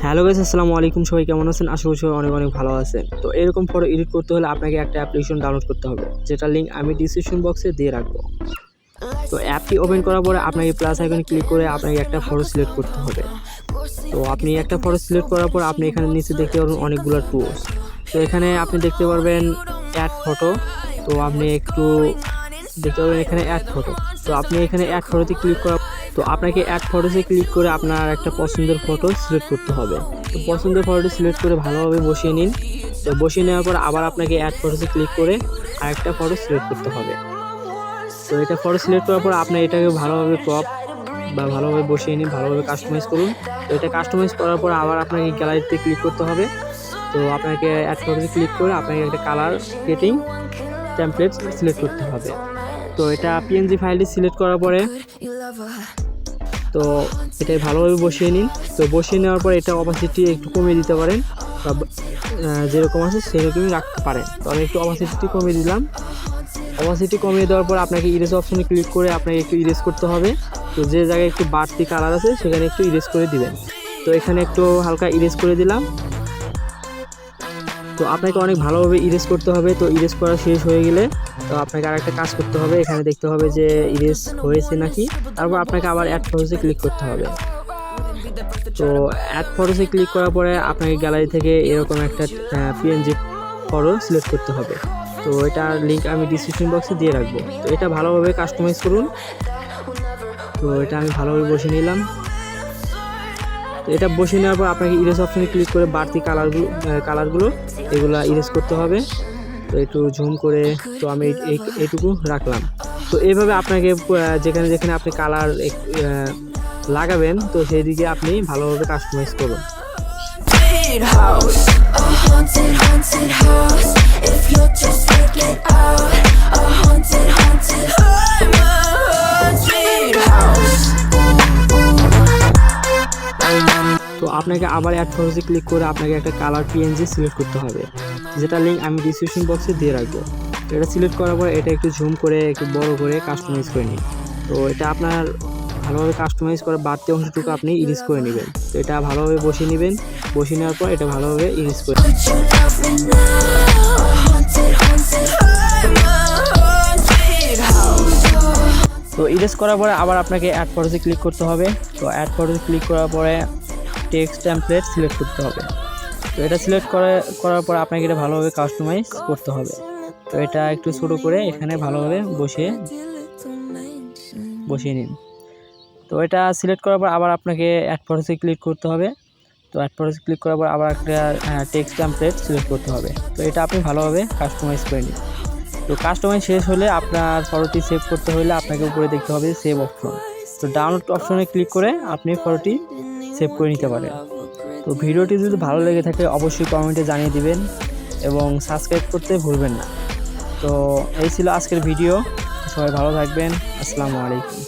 Hello guys, আসসালামু আলাইকুম। সবাই কেমন আছেন? আশা করি সবাই অনেক ভালো আছেন। তো এরকম ফটো এডিট করতে হলে আপনাকে একটা অ্যাপ্লিকেশন ডাউনলোড করতে হবে, যেটার লিঙ্ক আমি ডিসক্রিপশন বক্সে দিয়ে রাখবো। তো অ্যাপটি ওপেন করার পরে আপনাকে প্লাস আইকনে ক্লিক করে আপনাকে একটা ফটো সিলেক্ট করতে হবে। তো আপনি একটা ফটো সিলেক্ট করার পর আপনি এখানে নিচে দেখতে পারবেন অনেকগুলো টুলস। তো এখানে আপনি দেখতে পারবেন অ্যাড ফটো। তো আপনি একটু দেখতে পাবেন এখানে অ্যাড ফটো। তো আপনি এখানে অ্যাড ফটোতে ক্লিক করা, তো আপনাকে অ্যাড ফটোতে ক্লিক করে আপনার একটা পছন্দের ফটো সিলেক্ট করতে হবে। তো পছন্দের ফটোটি সিলেক্ট করে ভালোভাবে বসিয়ে নিন। তো বসিয়ে নেওয়ার পর আবার আপনাকে অ্যাড ফটোতে ক্লিক করে আরেকটা ফটো সিলেক্ট করতে হবে। তো এটা ফটো সিলেক্ট করার পর আপনি এটাকে ভালোভাবে ক্রপ বা ভালোভাবে বসিয়ে নিন, ভালোভাবে কাস্টমাইজ করুন। তো এটা কাস্টমাইজ করার পর আবার আপনাকে গ্যালারিতে ক্লিক করতে হবে। তো আপনাকে অ্যাড ফটোতে ক্লিক করে আপনাকে একটা কালার কেটিং টেমপ্লেট সিলেক্ট করতে হবে। তো এটা পিএনজি ফাইলটি সিলেক্ট করার পরে তো এটাই ভালোভাবে বসিয়ে নিন। তো বসিয়ে নেওয়ার পর এটা অপাসিটি একটু কমিয়ে দিতে পারেন, বা যেরকম আছে সেরকমই রাখতে পারেন। তো আমি একটু অপাসিটি কমিয়ে দিলাম। অপাসিটি কমিয়ে দেওয়ার পর আপনাকে ইরেজ অপশনে ক্লিক করে আপনাকে একটু ইরেজ করতে হবে। তো যে জায়গায় একটু বাড়তি কালার আছে সেখানে একটু ইরেজ করে দিবেন। তো এখানে একটু হালকা ইরেজ করে দিলাম। তো আপনাকে অনেক ভালোভাবে ইরেজ করতে হবে। তো ইরেজ করা শেষ হয়ে গেলে তো আপনাকে আরেকটা কাজ করতে হবে, এখানে দেখতে হবে যে ইরেজ হয়েছে নাকি। তারপর আপনাকে আবার অ্যাড ফটোসে ক্লিক করতে হবে। তো অ্যাড ফটোসে ক্লিক করার পরে আপনাকে গ্যালারি থেকে এরকম একটা পিএনজি ফটো সিলেক্ট করতে হবে। তো এটার লিঙ্ক আমি ডিসক্রিপশন বক্সে দিয়ে রাখবো। তো এটা ভালোভাবে কাস্টমাইজ করুন। তো এটা আমি ভালোভাবে বসিয়ে নিলাম। তো এটা বসিয়ে নেওয়ার পর আপনাকে ইরেজ অপশনে ক্লিক করে বাড়তি কালারগুলো এগুলো ইরেজ করতে হবে। তো একটু জুম করে তো আমি এইটুকু রাখলাম। তো এইভাবে আপনাকে যেখানে যেখানে আপনি কালার লাগাবেন তো সেই দিকে আপনি ভালোভাবে কাস্টমাইজ করুন। তো আপনাকে আবার অ্যাড ফটোতে ক্লিক করে আপনাকে একটা কালার পিএনজি সিলেক্ট করতে হবে, যেটা লিঙ্ক আমি ডিসক্রিপশন বক্সে দিয়ে রাখবো। তো এটা সিলেক্ট করার পর এটা একটু জুম করে একটু বড় করে কাস্টমাইজ করে নিন। তো এটা আপনার ভালোভাবে কাস্টমাইজ করা বাড়তি অংশটুকু আপনি ইরেজ করে নেবেন। তো এটা ভালোভাবে বসিয়ে নেবেন। বসিয়ে নেওয়ার পর এটা ভালোভাবে ইরেজ করে তো ইরেজ করার পরে আবার আপনাকে অ্যাড ফটোতে ক্লিক করতে হবে। তো অ্যাড ফটোতে ক্লিক করার পরে টেক্সট টেমপ্লেট সিলেক্ট করতে হবে। তো এটা সিলেক্ট করার পর আপনাকে এটা ভালোভাবে কাস্টমাইজ করতে হবে। তো এটা একটু ছোট করে এখানে ভালোভাবে বসিয়ে নিন। তো এটা সিলেক্ট করার পর আবার আপনাকে অ্যাড ফটোতে ক্লিক করতে হবে। তো অ্যাড ফটোতে ক্লিক করার পর আবার একটা টেক্সট টেমপ্লেট সিলেক্ট করতে হবে। তো এটা আপনি ভালোভাবে কাস্টমাইজ করে নিন। তো কাস্টমাইজ শেষ হলে আপনার ফটোটি সেভ করতে হলে আপনাকে উপরে দেখতে হবে সেভ অপশন। তো ডাউনলোড অপশনে ক্লিক করে আপনি ফটোটি সেভ করে নিতে পারেন। তো ভিডিওটি যদি ভালো লেগে থাকে অবশ্যই কমেন্টে জানিয়ে দিবেন এবং সাবস্ক্রাইব করতে ভুলবেন না। তো এই ছিল আজকের ভিডিও। সবাই ভালো থাকবেন। আসসালামু আলাইকুম।